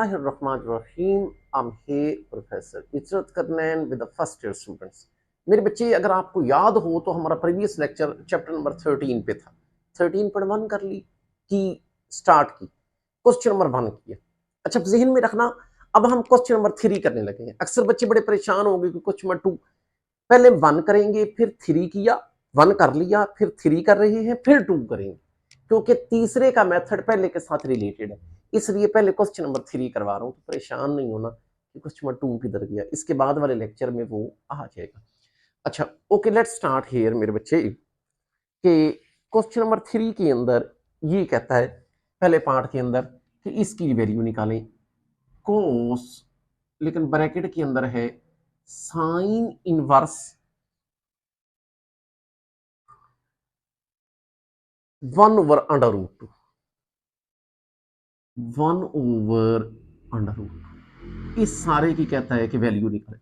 बिस्मिल्लाहिर्रहमानिर्रहीम। I'm here, professor Izrat Karnain with the first year students. मेरे बच्चे, अगर आपको याद हो तो हमारा प्रीवियस लेक्चर चैप्टर नंबर 13 पे था। 13.1 कर ली कि स्टार्ट की, क्वेश्चन नंबर 1 किया। अच्छा, जहन में रखना, अब हम क्वेश्चन नंबर 3 करने लगे हैं। अक्सर बच्चे बड़े परेशान हो गए कि क्वेश्चन नंबर 2 पहले 1 करेंगे, फिर 3 किया, 1 कर लिया, फिर 3 कर रहे हैं, फिर 2 करेंगे, क्योंकि तीसरे का मेथड पहले के साथ रिलेटेड है। इसलिए पहले क्वेश्चन नंबर 3 करवा रहा हूं, तो परेशान नहीं होना कि क्वेश्चन नंबर 2 किधर गया। इसके बाद वाले लेक्चर में वो आ जाएगा। अच्छा, ओके, लेट्स स्टार्ट हियर मेरे बच्चे कि क्वेश्चन नंबर 3 के अंदर ये कहता है, पहले पार्ट के अंदर, कि इसकी वैल्यू निकालें कोस, लेकिन ब्रैकेट के अंदर है साइन इनवर्स 1/√2, 1/√2। इस सारे की कहता है कि वैल्यू निकाले।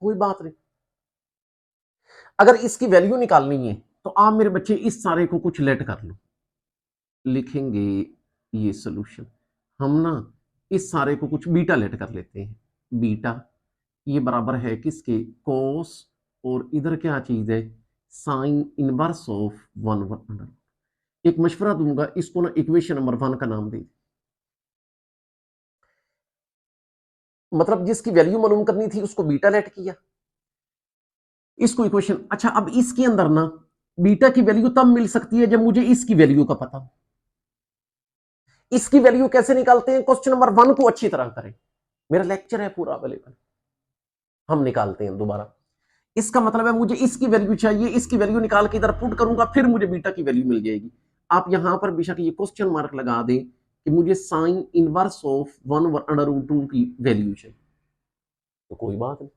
कोई बात नहीं, अगर इसकी वैल्यू निकालनी है तो आप मेरे बच्चे इस सारे को कुछ लेट कर लो। लिखेंगे ये सॉल्यूशन, हम ना इस सारे को कुछ बीटा लेट कर लेते हैं। बीटा ये बराबर है किसके, कोस, और इधर क्या चीज है, साइन इनवर्स ऑफ 1/√2। एक मशवरा दूंगा, इसको ना इक्वेशन नंबर 1 का नाम दे, मतलब जिसकी वैल्यू मालूम करनी थी उसको बीटा लेट किया, इसको इक्वेशन। अच्छा, अब इसके अंदर ना बीटा की वैल्यू तब मिल सकती है जब मुझे इसकी वैल्यू का पता हो। इसकी वैल्यू कैसे निकालते हैं, क्वेश्चन नंबर 1 को अच्छी तरह करें, मेरा लेक्चर है पूरा अवेलेबल, हम निकालते हैं दोबारा। इसका मतलब है मुझे इसकी वैल्यू चाहिए, इसकी वैल्यू निकाल के इधर पुट करूंगा, फिर मुझे बीटा की वैल्यू मिल जाएगी। आप यहां पर बेशक ये क्वेश्चन मार्क लगा दें कि मुझे साइन इनवर्स ऑफ 1/√2 की वैल्यू चाहिए, तो कोई बात नहीं।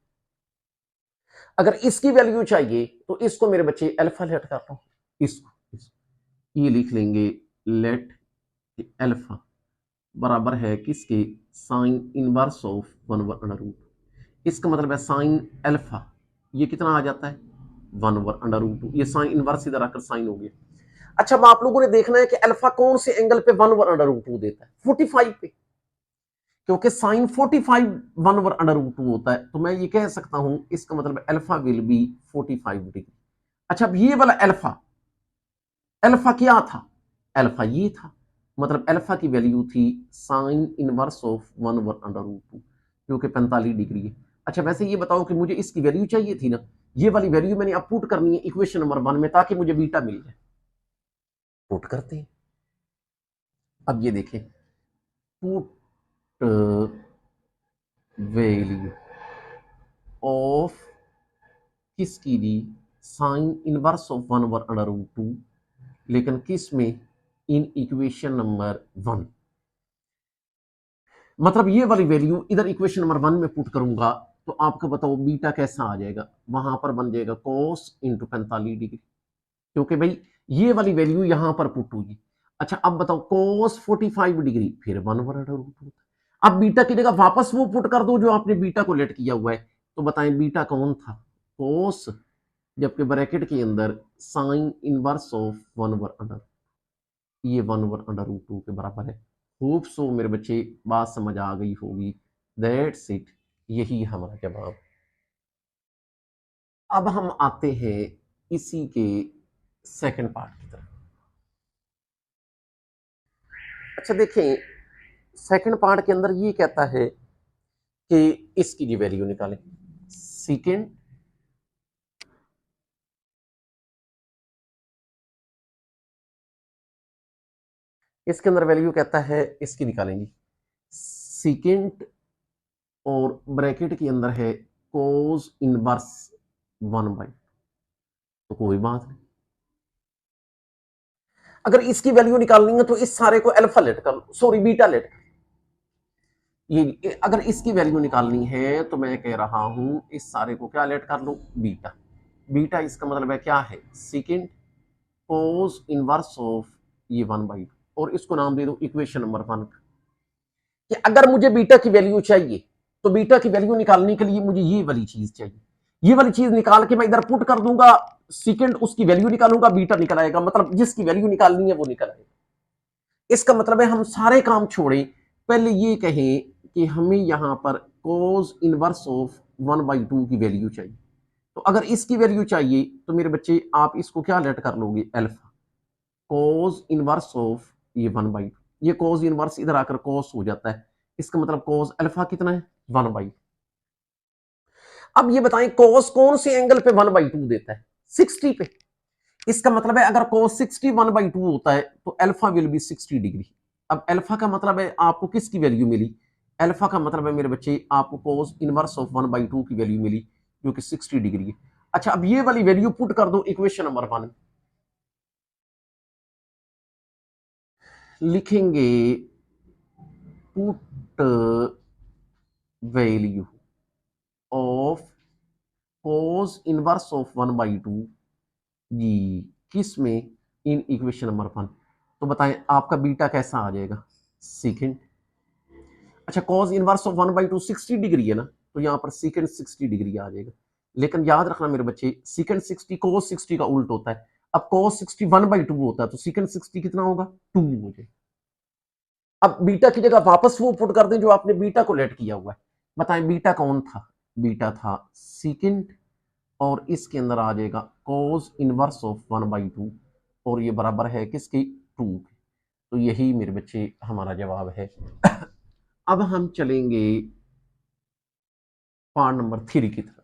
अगर इसकी वैल्यू चाहिए तो इसको मेरे बच्चे अल्फा लेट करता हूं, इसको ये लिख लेंगे, लेट अल्फा बराबर है किसके, साइन इनवर्स ऑफ 1/√2। इसका मतलब है साइन अल्फा, ये कितना आ जाता है 1/√2। ये साइन इनवर्स इधर आकर साइन हो गया। अच्छा, अब आप लोगों ने देखना है कि अल्फा कौन से एंगल पे 1/√2 देता है, 45 पे, क्योंकि साइन 45 1/√2 होता है, तो मैं ये कह सकता हूं इसका मतलब अल्फा विल बी 45 डिग्री। अच्छा, अब ये वाला अल्फा, अल्फा क्या था, अल्फा ये था, मतलब अल्फा की वैल्यू थी साइन इनवर्स ऑफ 1/√2 जो कि 45 डिग्री है। अच्छा, वैसे ये बताओ कि मुझे इसकी वैल्यू चाहिए थी ना, ये वाली वैल्यू मैंने अब पुट करनी है इक्वेशन नंबर 1 में, ताकि मुझे बीटा मिल जाए। पुट करते हैं। अब ये देखें, पुट वैल्यू ऑफ किसकी दी, साइन इनवर्स ऑफ 1/√2, लेकिन किस में, इन इक्वेशन नंबर 1। मतलब ये वाली वैल्यू इधर इक्वेशन नंबर 1 में पुट करूंगा तो आपका बताओ बीटा कैसा आ जाएगा, वहां पर बन जाएगा कोस इंटू 45 डिग्री, क्योंकि भाई ये वाली वैल्यू यहां पर पुट होगी। अच्छा, अब बताओ कोस 45 डिग्री फिर 1/√2। अब बीटा की जगह वापस वो पुट कर दो जो आपने बीटा को लेट किया हुआ है, तो बताएं बीटा कौन था, कोस, जबकि ब्रैकेट के अंदर साइन इनवर्स ऑफ 1/√2, ये 1/√2 के बराबर है। होप सो मेरे बच्चे बात समझ आ गई होगी। दैट्स इट, यही हमारा जवाब। अब हम आते हैं इसी के सेकंड पार्ट की तरफ। अच्छा देखें, सेकंड पार्ट के अंदर ये कहता है कि इसकी जी वैल्यू निकालें, सेकंड इसके अंदर वैल्यू कहता है इसकी निकालेंगे, सेकंड, और ब्रैकेट के अंदर है कोस इनवर्स 1/, तो कोई बात नहीं। अगर इसकी वैल्यू निकालनी है तो इस सारे को अल्फा लेट कर लो, सॉरी बीटा लेट कर, ये अगर इसकी वैल्यू निकालनी है तो मैं कह रहा हूं इस सारे को क्या लेट कर लो, बीटा। बीटा इसका मतलब है क्या है, सेकंड कोस इनवर्स ऑफ ये 1/2, और इसको नाम दे दो इक्वेशन नंबर 1 कि अगर मुझे बीटा की वैल्यू चाहिए तो बीटा की वैल्यू निकालने के लिए मुझे ये वाली चीज चाहिए, ये वाली चीज निकाल के मैं इधर पुट कर दूंगा, सेकंड उसकी वैल्यू निकालूंगा, बीटा निकल आएगा, मतलब जिसकी वैल्यू निकालनी है वो निकल आएगा। इसका मतलब है हम सारे काम छोड़े, पहले ये कहें कि हमें यहां पर कोस इनवर्स ऑफ 1/2 की वैल्यू चाहिए। तो अगर इसकी वैल्यू चाहिए तो मेरे बच्चे आप इसको क्या लेट कर लोगे, अल्फा। कोस इनवर्स ऑफ ये 1/2, ये कोस इनवर्स इधर आकर कोस हो जाता है, इसका मतलब कोस अल्फा कितना है, 1/2। अब ये बताएं कोस कौन से एंगल पे 1/2 देता है, 60 पे। इसका मतलब है अगर कोस 60 1/2 होता है तो अल्फा विल बी 60 डिग्री। अब अल्फा का मतलब है आपको किसकी वैल्यू मिली, अल्फा का मतलब है मेरे बच्चे आपको कोस इनवर्स ऑफ 1/2 की वैल्यू मिली जो कि 60 डिग्री है। अच्छा अब ये वाली वैल्यू पुट कर दो इक्वेशन नंबर 1, लिखेंगे put value of cos inverse of 1/2 जी किस में, इन इक्वेशन नंबर 1। तो बताएं आपका बीटा कैसा आ जाएगा, सेकेंड। अच्छा कॉस इनवर्स ऑफ 1/2 60 डिग्री है ना, तो यहां पर सेकेंड 60 डिग्री आ जाएगा। लेकिन याद रखना मेरे बच्चे सेकेंड 60 cos 60 का उल्ट होता है। अब cos 60 1/2 होता है तो सेकेंड 60 कितना होगा, 2 हो जाएगा। अब बीटा की जगह वापस वो पुट कर दें जो आपने बीटा को लेट किया हुआ है। बताएं बीटा कौन था, बीटा था सेकेंड, और इसके अंदर आ जाएगा cos इनवर्स ऑफ 1/2, और ये बराबर है किसकी, 2। तो यही मेरे बच्चे हमारा जवाब है। अब हम चलेंगे पार्ट नंबर 3 की तरफ।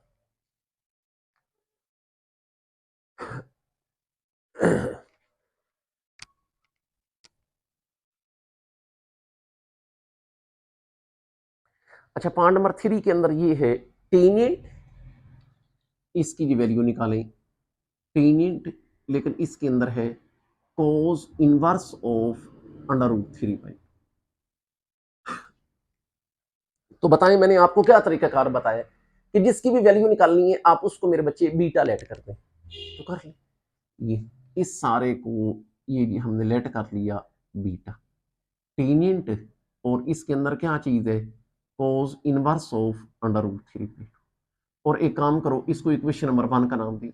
अच्छा पार्ट नंबर 3 के अंदर ये है टेनियंट, इसकी जो वैल्यू निकालें टेनियंट, लेकिन इसके अंदर है कोस इनवर्स ऑफ √3 पाई। तो बताएं मैंने आपको क्या तरीकाकार बताया कि जिसकी भी वैल्यू निकालनी है आप उसको मेरे बच्चे बीटा लेट करते हैं, तो कर ले ये इस सारे को, ये हमने लेट कर लिया बीटा टेनियंट, और इसके अंदर क्या चीज है, कोस इनवर्स ऑफ √3। और एक काम करो इसको इक्वेशन नंबर 1 का नाम दिया।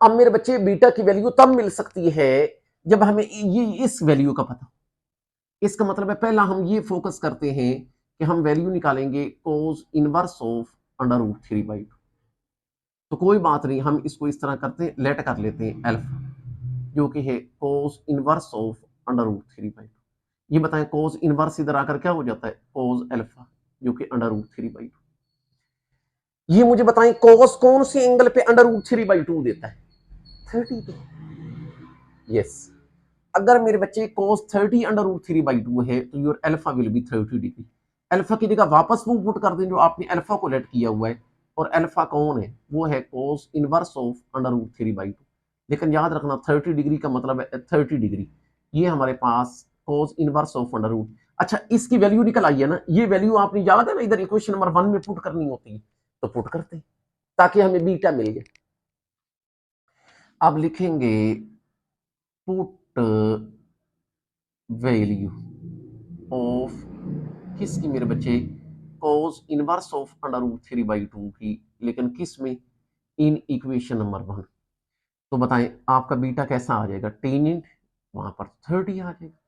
अब मेरे बच्चे बीटा की वैल्यू तब मिल सकती है जब हमें ये इस वैल्यू का पता। इसका मतलब है पहला हम ये फोकस करते हैं कि हम वैल्यू निकालेंगे कोस इनवर्स ऑफ √3/2। तो कोई बात नहीं, हम इसको इस तरह करते हैं, लेट कर लेते हैं अल्फा जो कि है कोस इनवर्स ऑफ √3/2। ये बताएं कोस इनवर्स इधर आकर क्या हो जाता है, कोस अल्फा जो कि √3/2। ये मुझे बताएं कोस कौन से एंगल पे √3/2 देता है, 30 पे। यस, अगर मेरे बच्चे cos 30 √3/2 है तो your alpha will be 30 degree. Alpha की जगह वापस वो पुट कर दें जो आपने अल्फा को लेट किया हुआ है, और अल्फा कौन है, वो है cos इनवर्स ऑफ √3/2। लेकिन याद रखना 30 डिग्री का मतलब है 30 डिग्री, ये हमारे पास cos इनवर्स ऑफ √ अच्छा इसकी वैल्यू निकल आई है ना, ये वैल्यू आपने याद है ना इधर इक्वेशन नंबर 1 में पुट करनी होती है, तो पुट करते हैं ताकि हमें बीटा मिल जाए। अब लिखेंगे पुट वैल्यू ऑफ किसकी मेरे बच्चे, cos इनवर्स ऑफ √3/2 की, लेकिन किस में, इन इक्वेशन नंबर 1। तो बताएं आपका बीटा कैसा आ जाएगा, टेनियंट वहां पर 30 आ जाएगा।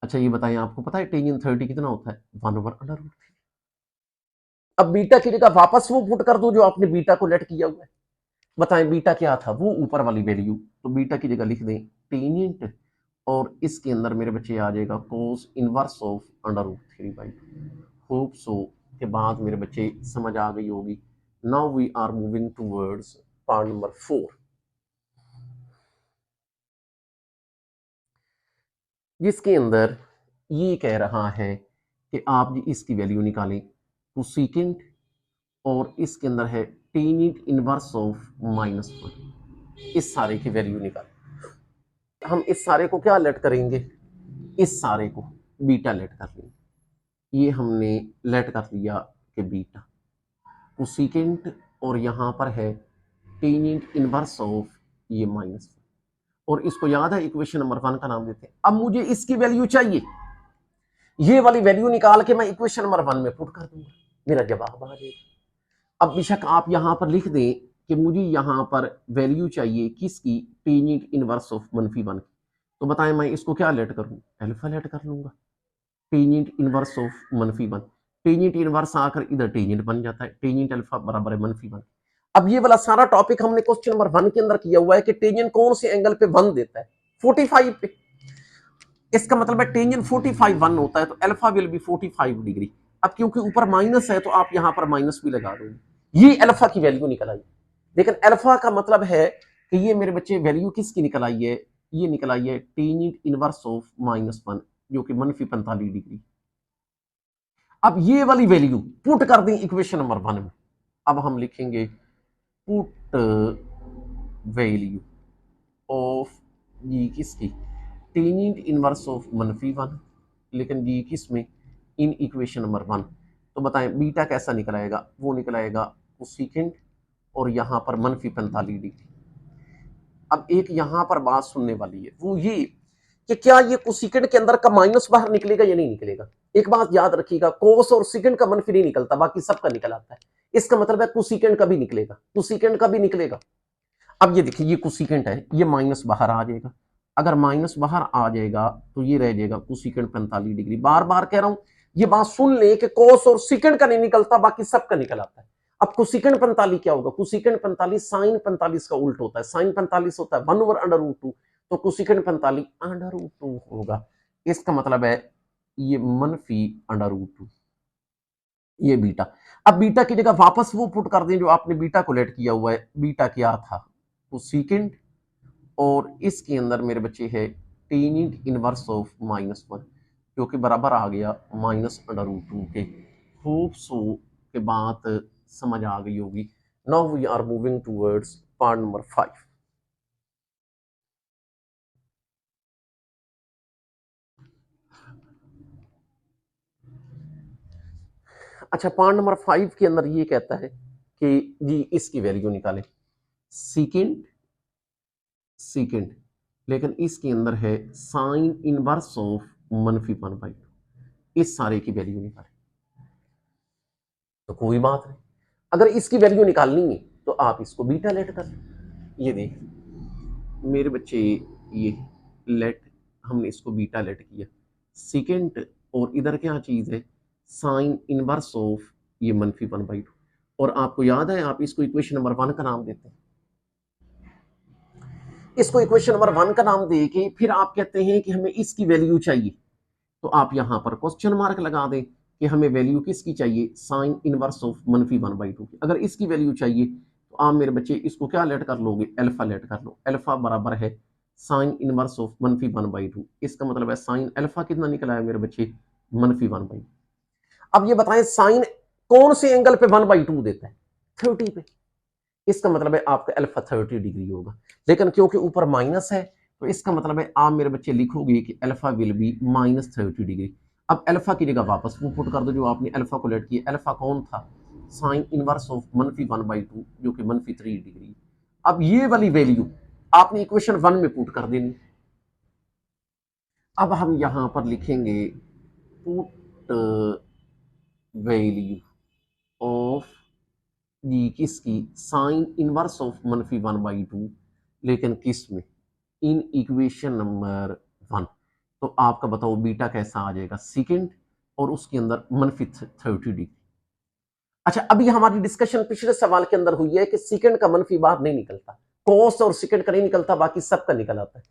अच्छा ये बताएं आपको पता है टेनियंट 30 कितना होता है, 1/√3। अब बीटा की जगह वापस वो पुट कर दो जो आपने बीटा को लेट किया हुआ है। बताएं बीटा क्या था, वो ऊपर वाली वैल्यू, तो बीटा की जगह लिख दें टेनियंट, और इसके अंदर मेरे बच्चे आ जाएगा cos inverse of √3/2। Hope so के बाद मेरे बच्चे समझ आ गई होगी। Now we are moving towards part number 4, जिसके अंदर ये कह रहा है कि आप इसकी वैल्यू निकालें कोसेकेंट, और इसके अंदर है टेनियंट इनवर्स ऑफ -1, इस सारे की वैल्यू निकालें। हम इस सारे को क्या लेट करेंगे, इस सारे को बीटा लेट कर लेंगे। ये हमने लेट कर लिया कि बीटा कोसेकेंट, और यहां पर है टेनियंट इनवर्स ऑफ ये -1, और इसको याद है इक्वेशन नंबर 1 का नाम देते हैं। अब मुझे इसकी वैल्यू चाहिए, ये वाली वैल्यू निकाल के मैं इक्वेशन नंबर 1 में पुट कर दूंगा, मेरा जवाब आ जाएगा। अब बेशक आप यहां पर लिख दें कि मुझे यहां पर वैल्यू चाहिए किसकी, टेनियंट इनवर्स ऑफ -1 की। तो बताएं मैं इसको क्या लेट करूं, अल्फा लेट कर लूंगा। Tangent inverse of -1, tangent inverse आकर इधर टेंजेंट बन जाता है, टेंजेंट अल्फा बराबर है -1। अब ये वाला सारा टॉपिक हमने क्वेश्चन नंबर 1 के अंदर किया हुआ है कि टेंजेंट कौन से एंगल पे 1 देता है, 45 पे। इसका मतलब है टेंजेंट 45 1 होता है तो अल्फा विल बी 45 डिग्री। अब क्योंकि ऊपर माइनस है तो आप यहां पर माइनस भी लगा दोगे, ये अल्फा की वैल्यू निकल आई। लेकिन अल्फा का मतलब है कि ये मेरे बच्चे वैल्यू किसकी निकल आई है, ये निकल आई है टेंजेंट इनवर्स ऑफ -1 जो कि -45 डिग्री। अब ये वाली वैल्यू पुट कर दें इक्वेशन नंबर 1 में। अब हम लिखेंगे पुट वैल्यू ऑफ ये किसकी, टेंजेंट इनवर्स ऑफ -1, लेकिन ये किस में, इन इक्वेशन नंबर 1। तो बताएं बीटा कैसा निकल आएगा, वो निकल आएगा कोसेकेंट और यहां पर -45 डिग्री। अब एक यहां पर बात सुनने वाली है, वो ये कि क्या ये कोसेकेंट के अंदर का माइनस बाहर निकलेगा या नहीं निकलेगा। एक बात याद रखिएगा, कोस और सेकेंड का मनफी नहीं निकलता, बाकी सबका निकल आता है। इसका मतलब है कोसेकेंट का भी निकलेगा, कोसेकेंट का भी निकलेगा। अब ये देखिए ये कोसेकेंट है, ये माइनस बाहर आ जाएगा। अगर माइनस बाहर आ जाएगा तो ये रह जाएगा कोसेकेंट 45 डिग्री। बार बार कह रहा हूं, ये बात सुन ले कि कोस और सेकेंड का नहीं निकलता, बाकी सबका निकल आता है। अब कोसेकेंट 45 क्या होगा, कोसेकेंट 45 साइन 45 का उल्ट होता है। साइन 45 होता है 1/√2, तो कोसेकेंट 45 √2 होगा। इसका मतलब है ये -√2, ये बीटा। अब बीटा की जगह वापस वो पुट कर दें जो आपने बीटा को लेट किया हुआ है। बीटा क्या था, कोसेकेंट और इसके अंदर मेरे बच्चे है टेंजेंट इनवर्स ऑफ -1 जो कि बराबर आ गया -√2 के। होप सो के बात समझ आ गई होगी। Now we are moving towards part number 5। अच्छा, पार्ट नंबर 5 के अंदर ये कहता है कि जी इसकी वैल्यू निकालें, सेकेंड सेकेंड, लेकिन इसके अंदर है साइन इनवर्स ऑफ -1/2, इस सारे की वैल्यू निकालें। तो कोई बात नहीं, अगर इसकी वैल्यू निकालनी है तो आप इसको बीटा लेट कर लें। ये देख मेरे बच्चे, ये लेट, हमने इसको बीटा लेट किया सेकेंड, और इधर क्या चीज है, साइन इनवर्स ऑफ ये -1/2। और आपको याद है आप इसको इक्वेशन नंबर 1 का नाम देते हैं। इसको इक्वेशन नंबर 1 का नाम दे के फिर आप कहते हैं कि हमें इसकी वैल्यू चाहिए, तो आप यहां पर क्वेश्चन मार्क लगा दें कि हमें वैल्यू किसकी चाहिए, साइन इनवर्स ऑफ -1/2 की। अगर इसकी वैल्यू चाहिए तो आप मेरे बच्चे इसको क्या लेट कर लोगे, अल्फा लेट कर लो। अल्फा बराबर है साइन इनवर्स ऑफ -1/2। इसका मतलब है साइन अल्फा कितना निकला है मेरे बच्चे, -1/2। अब ये बताएं साइन कौन से एंगल पे 1/2 देता है, 30 पे। इसका मतलब है आपका अल्फा 30 डिग्री होगा। लेकिन क्योंकि ऊपर माइनस है तो इसका मतलब है आप मेरे बच्चे लिखोगे कि अल्फा विल बी -30 डिग्री। अब अल्फा की जगह वापस वो पुट कर दो जो आपने अल्फा को लेट किया। अल्फा कौन था, साइन इनवर्स ऑफ -1/2 जो कि -3 डिग्री। अब ये वाली वैल्यू आपने इक्वेशन 1 में पुट कर देनी। अब हम यहां पर लिखेंगे पुट वैल्यू ऑफ जी किसकी, साइन इनवर्स ऑफ -1/2, लेकिन किस में, इन इक्वेशन नंबर 1। तो आपका बताओ बीटा कैसा आ जाएगा, सेकेंड और उसके अंदर -30 डिग्री। अच्छा, अभी हमारी डिस्कशन पिछले सवाल के अंदर हुई है कि सेकेंड का मनफी बाहर नहीं निकलता, कोस और सेकेंड का नहीं निकलता, बाकी सबका निकल आता है।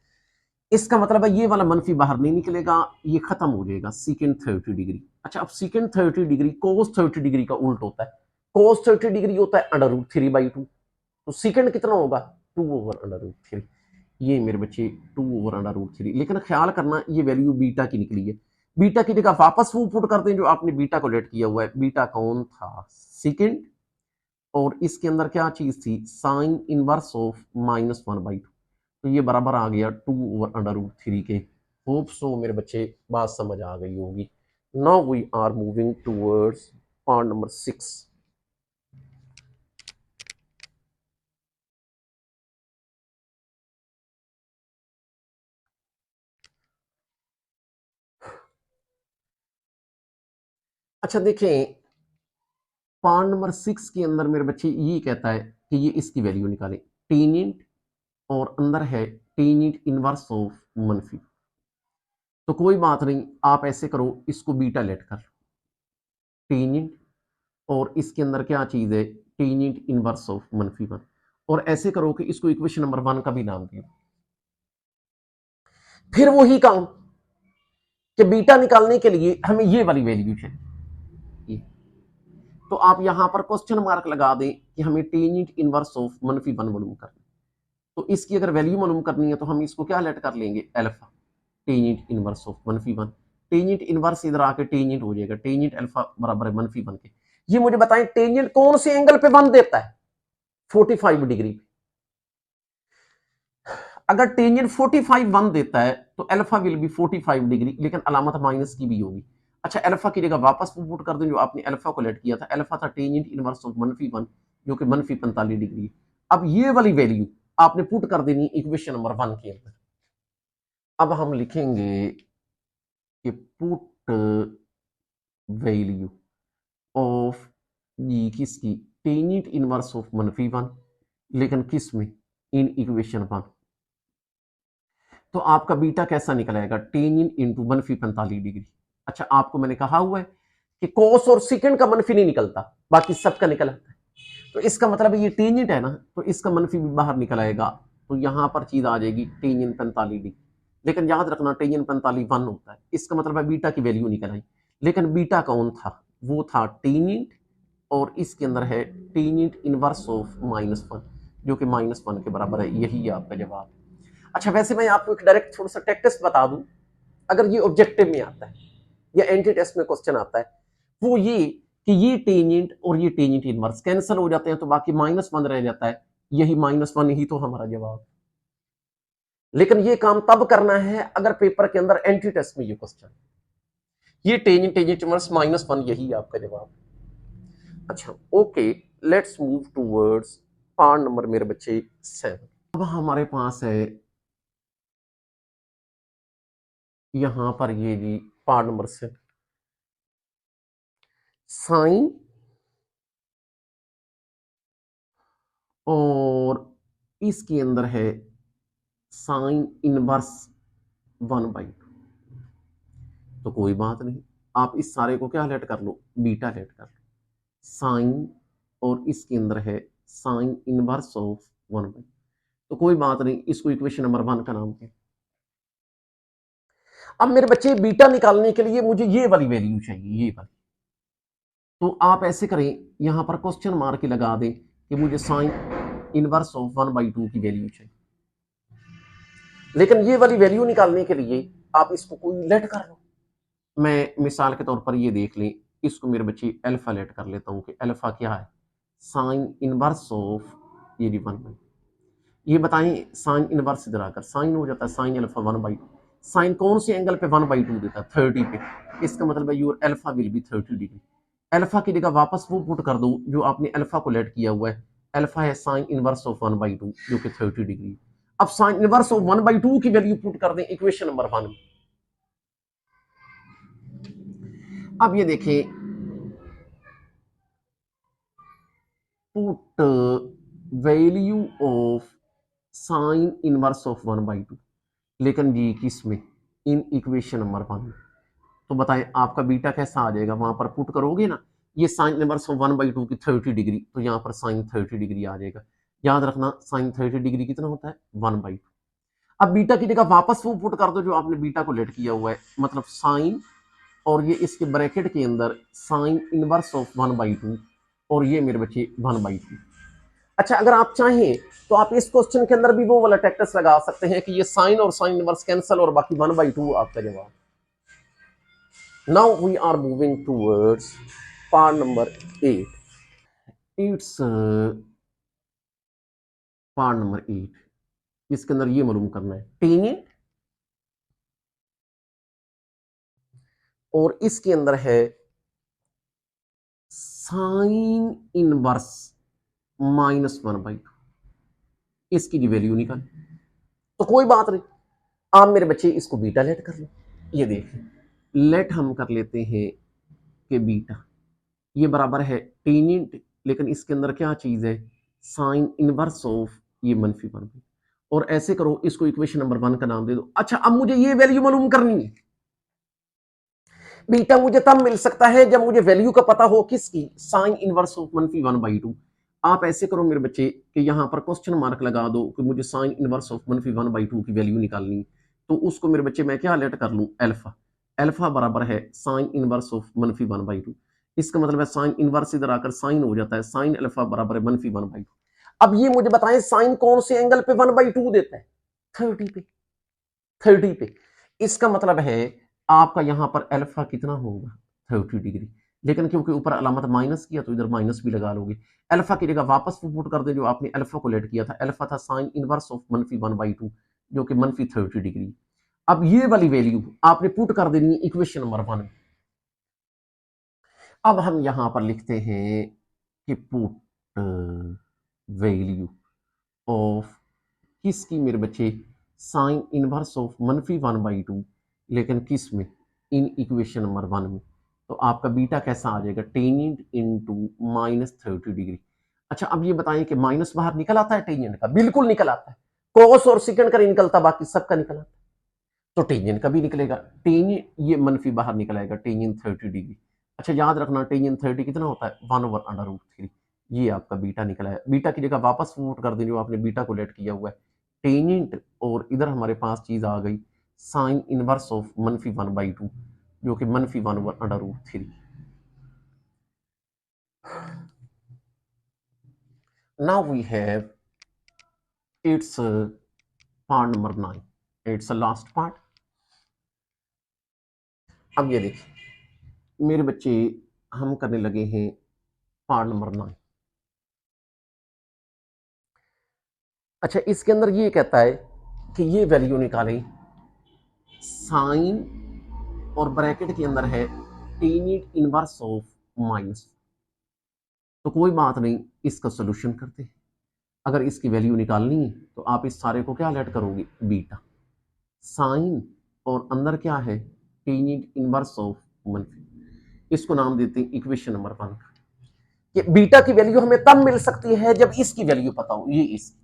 इसका मतलब है ये वाला मनफी बाहर नहीं निकलेगा, ये खत्म हो जाएगा सेकेंड 30 डिग्री। अच्छा, अब सेकेंड 30 डिग्री कोस 30 डिग्री का उल्ट होता है। कोस 30 डिग्री होता है √3/2, तो सेकेंड कितना होगा, 2/√3। ये मेरे बच्चे 2/√3। लेकिन ख्याल करना ये वैल्यू बीटा की निकली है। बीटा की जगह वापस वो पुट करते हैं जो आपने बीटा को लेट किया हुआ है। बीटा कौन था, सेकेंड, और इसके अंदर क्या चीज थी, साइन इनवर्स ऑफ -1/2। तो ये बराबर आ गया 2/√3 के। होप सो मेरे बच्चे बात समझ आ गई होगी। Now we are moving towards part number 6। अच्छा देखें, पार्ट नंबर 6 के अंदर मेरे बच्चे ये कहता है कि ये इसकी वैल्यू निकालें, टेंजेंट और अंदर है टेंजेंट इनवर्स ऑफ मनफी। तो कोई बात नहीं, आप ऐसे करो, इसको बीटा लेट कर लो, टेंजेंट, और इसके अंदर क्या चीज है, टेंजेंट इनवर्स ऑफ -1, और ऐसे करो कि इसको इक्वेशन नंबर 1 का भी नाम दियो। फिर वही काम कि बीटा निकालने के लिए हमें ये वाली वैल्यू चाहिए, तो आप यहां पर क्वेश्चन मार्क लगा दें कि हमें टेंजेंट इनवर्स ऑफ -1 मालूम करना। तो इसकी अगर वैल्यू मालूम करनी है तो हम इसको क्या लेट कर लेंगे, alpha, tangent inverse of -1। Tangent inverse इधर आके टेंजेंट हो जाएगा, टेंजेंट अल्फा बराबर है -1 के। ये मुझे बताएं टेंजेंट कौन से एंगल पे 1 देता है, 45 डिग्री। अगर टेंजेंट 45 1 देता है तो अल्फा विल बी 45 डिग्री, लेकिन अलामत माइनस की भी होगी। अच्छा, अल्फा की जगह वापस पुट कर दें, जो आपने अल्फा को लेट किया था, अल्फा था टेंजेंट इनवर्स ऑफ -1, जो कि -45 डिग्री है। अब ये वाली वैल्यू आपने पुट कर देनी इक्वेशन नंबर 1 के अंदर। अब हम लिखेंगे कि पुट वैल्यू ऑफ ये किसकी, टेंजेंट इनवर्स ऑफ -1, लेकिन किस में, इन इक्वेशन 1। तो आपका बीटा कैसा निकलेगा, टेंजेंट इंटू मनफी 45 डिग्री। अच्छा, आपको मैंने कहा हुआ है कि कोस और सिकेंड का मनफी नहीं निकलता, बाकी सबका निकल आता है। तो इसका मतलब ये टेंजेंट है ना, तो इसका मनफी भी बाहर निकल आएगा, तो यहां पर चीज आ जाएगी टेंजेंट 45 डिग्री। लेकिन याद रखना टेंजेंट 45 1 होता है, इसका मतलब है बीटा की वैल्यू निकल आई। लेकिन बीटा कौन था, वो था टेंजेंट, और इसके अंदर है टेंजेंट इनवर्स ऑफ -1, जो कि -1 के बराबर है। यही है आपका जवाब। अच्छा, वैसे मैं आपको एक डायरेक्ट थोड़ा सा टेक टेस्ट बता दूं, अगर ये ऑब्जेक्टिव में आता है या एंटी टेस्ट में क्वेश्चन आता है, वो ये कि ये टेंजेंट और ये टेंजेंट इनवर्स कैंसिल हो जाते हैं, तो बाकी -1 रह जाता है। यही -1 ही तो हमारा जवाब। लेकिन ये काम तब करना है अगर पेपर के अंदर एंटी टेस्ट में ये क्वेश्चन, ये टेंजेंट टेंजेंट इनवर्स -1, यही आपका जवाब। अच्छा, okay, let's move towards part number मेरे बच्चे 7। अब हमारे पास है यहां पर ये जी पार्ट नंबर 7, साइन और इसके अंदर है साइन इनवर्स 1/2। तो कोई बात नहीं, आप इस सारे को क्या लेट कर लो, बीटा लेट कर लो, साइन, और इसके अंदर है साइन इनवर्स ऑफ 1/2। तो कोई बात नहीं, इसको इक्वेशन नंबर 1 का नाम है। अब मेरे बच्चे बीटा निकालने के लिए मुझे ये वाली वैल्यू चाहिए, ये वाली। तो आप ऐसे करें, यहां पर क्वेश्चन मार्क लगा दें कि मुझे साइन इनवर्स ऑफ 1/2 की वैल्यू चाहिए। लेकिन ये वाली वैल्यू निकालने के लिए आप इसको कोई लेट कर लो। मैं मिसाल के तौर पर ये देख लें, इसको मेरे बच्चे अल्फा लेट कर लेता हूं कि अल्फा क्या है, साइन इनवर्स ऑफ ये 1/2। ये बताएं, साइन इनवर्स इधर आकर साइन हो जाता है साइन अल्फा 1/2। साइन कौन से एंगल पे 1/2 देता है, 30 पे। इसका मतलब है your alpha will be 30 degree. Alpha की जगह वापस वो पुट कर दो जो आपने अल्फा को लेट किया हुआ है। अल्फा है साइन इनवर्स ऑफ 1/2, जो कि 30 डिग्री। अब साइन इनवर्स ऑफ 1/2 की वैल्यू पुट कर दें इक्वेशन नंबर 1 में। अब ये देखें, put value of sine inverse of 1/2, लेकिन जी किस में, इन इक्वेशन नंबर 1 में। तो बताएं आपका बीटा कैसा आ जाएगा, वहां पर पुट करोगे ना, ये साइन इनवर्स ऑफ 1/2 की 30 डिग्री, तो यहाँ पर साइन 30 डिग्री आ जाएगा। याद रखना साइन 30 डिग्री कितना होता है, 1/2। अब बीटा की जगह वापस वो पुट कर दो जो आपने बीटा को लेट किया हुआ है, मतलब साइन, और ये इसके ब्रैकेट के अंदर साइन इनवर्स ऑफ 1/2, और ये मेरे बच्चे 1/2। अच्छा, अगर आप चाहें तो आप इस क्वेश्चन के अंदर भी वो वाला टेक्टस लगा सकते हैं कि ये साइन और साइन इनवर्स कैंसिल और बाकी 1/2 आपका जवाब। Now we are moving towards part number 8। It's part number 8, इसके अंदर ये मालूम करना है टेंजेंट, और इसके अंदर है साइन इनवर्स -1/2। इसकी जो वैल्यू निकाल, तो कोई बात नहीं, आप मेरे बच्चे इसको बीटा लेट कर लो। ये देखिए, लेट हम कर लेते हैं कि बीटा ये बराबर है टेंजेंट, लेकिन इसके अंदर क्या चीज है, साइन इनवर्स ऑफ ये -1/2। और ऐसे करो, इसको इक्वेशन नंबर 1 का नाम दे दो। अच्छा, अब मुझे ये वैल्यू मालूम करनी है, बीटा मुझे तब मिल सकता है जब मुझे वैल्यू का पता हो किसकी, साइन इनवर्स ऑफ -1/2। आप ऐसे करो मेरे बच्चे कि यहां पर क्वेश्चन मार्क लगा दो कि मुझे साइन इनवर्स ऑफ -1/2 की वैल्यू निकालनी, तो उसको मेरे बच्चे मैं क्या लेट कर लूं, अल्फा। अल्फा बराबर है साइन इनवर्स ऑफ -1/2। इसका मतलब है साइन इनवर्स इधर आकर साइन हो जाता है, साइन अल्फा बराबर है -1/2। अब ये मुझे बताएं साइन कौन से एंगल पे 1/2 देता है, 30 पे, 30 पे। इसका मतलब है आपका यहां पर अल्फा कितना होगा, 30 डिग्री। लेकिन क्योंकि ऊपर अलामत माइनस किया तो इधर माइनस भी लगा लोगे। अल्फा की जगह वापस पुट कर दे जो आपने अल्फा को लेट किया था, अल्फा था साइन इनवर्स ऑफ -1/2 जो कि -30 डिग्री। अब ये वाली वैल्यू आपने पुट कर देनी है इक्वेशन नंबर 1। अब हम यहां पर लिखते हैं कि पुट वैल्यू ऑफ किसकी मेरे बच्चे, साइन इनवर्स ऑफ -1/2, लेकिन किस में, इन इक्वेशन नंबर 1 में। तो आपका बीटा कैसा आ जाएगा, टेंजेंट इनटू -30 डिग्री। अच्छा अब ये बताएं कि माइनस बाहर निकल आता है टेंजेंट का, बिल्कुल निकल आता है, कोस और सेकंड का नहीं निकलता, बाकी सबका निकल आता है। तो टेंजेंट का भी निकलेगा, टेंजेंट ये मनफी बाहर निकल आएगा, टेंजेंट 30 डिग्री। अच्छा याद रखना टेंजेंट 30 कितना होता है, 1/√3। ये आपका बीटा निकला है। बीटा की जगह वापस पुट कर दें जो आपने बीटा को लेट किया हुआ है, टेंजेंट, और इधर हमारे पास चीज आ गई साइन इनवर्स ऑफ -1/2 जो कि -1/√3। Now we have it's part number 9, it's last part. अब ये देखिए मेरे बच्चे, हम करने लगे हैं पार्ट नंबर 9। अच्छा इसके अंदर ये कहता है कि ये वैल्यू निकालें, साइन और ब्रैकेट के अंदर है टेंजेंट इनवर्स ऑफ माइनस। तो कोई बात नहीं, इसका सोल्यूशन करते हैं। अगर इसकी वैल्यू निकालनी है तो आप इस सारे को क्या लेट करोगे, बीटा, साइन, और अंदर क्या है, टेंजेंट इनवर्स ऑफ मनफी। इसको नाम देते हैं इक्वेशन नंबर 1। कि बीटा की वैल्यू हमें तब मिल सकती है जब इसकी वैल्यू पता हो, ये इस।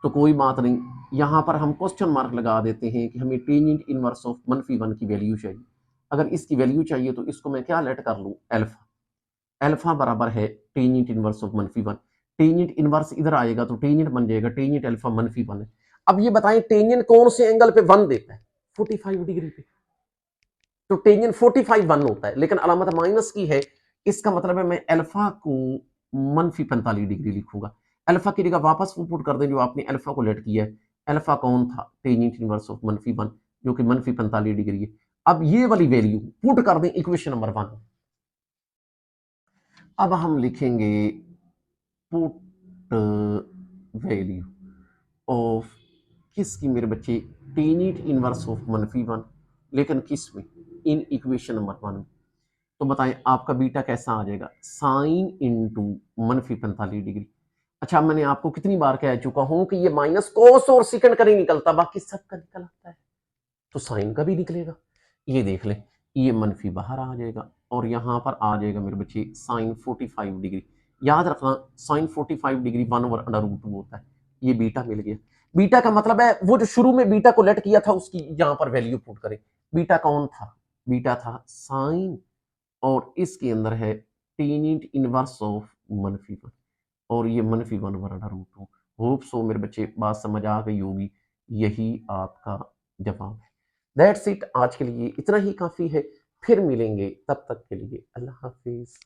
तो कोई बात नहीं, यहां पर हम क्वेश्चन मार्क लगा देते हैं कि हमें टेंजेंट इनवर्स ऑफ -1 की वैल्यू चाहिए। अगर इसकी वैल्यू चाहिए तो इसको मैं क्या लेट कर लूं, अल्फा। अल्फा बराबर है tangent inverse of -1। Tangent inverse इधर आएगा तो टेंजेंट बन जाएगा टेंजेंट अल्फा -1 है। अब ये बताएं टेंजेंट कौन से एंगल पे 1 देता है, 45 डिग्री पे। तो टेंजेंट 45 1 होता है, लेकिन अलामत माइनस की है। इसका मतलब है मैं अल्फा को -45 डिग्री लिखूंगा। अल्फा की जगह वापस पुट कर दें जो आपने अल्फा को लेट किया है। अल्फा कौन था, टेंजेंट इनवर्स ऑफ -1 जो कि -45 डिग्री है। अब ये वाली वैल्यू पुट कर दें इक्वेशन नंबर 1। अब हम लिखेंगे पुट वैल्यू ऑफ किसकी मेरे बच्चे, टेंजेंट इनवर्स ऑफ -1, लेकिन किस में, इन इक्वेशन नंबर 1 में। तो बताएं आपका बीटा कैसा आ जाएगा, साइन इंटू -45 डिग्री। अच्छा मैंने आपको कितनी बार कह चुका हूं कि ये माइनस कोस और सेकंड का नहीं निकलता, बाकी सबका निकल आता है, तो साइन का भी निकलेगा। ये देख ले, ये मनफी बाहर आ जाएगा और यहां पर आ जाएगा मेरे बच्चे साइन 45 डिग्री। याद रखना साइन 45 डिग्री 1/√2 होता है। ये बीटा मिल गया। बीटा का मतलब है वो जो शुरू में बीटा को लेट किया था उसकी यहां पर वैल्यू पुट करें। बीटा कौन था, बीटा था साइन, और इसके अंदर है टेंजेंट इनवर्स ऑफ -1, और ये -1/√2। होप सो मेरे बच्चे बात समझ आ गई होगी, यही आपका जवाब है। दैट्स इट, आज के लिए इतना ही काफी है। फिर मिलेंगे, तब तक के लिए अल्लाह हाफिज।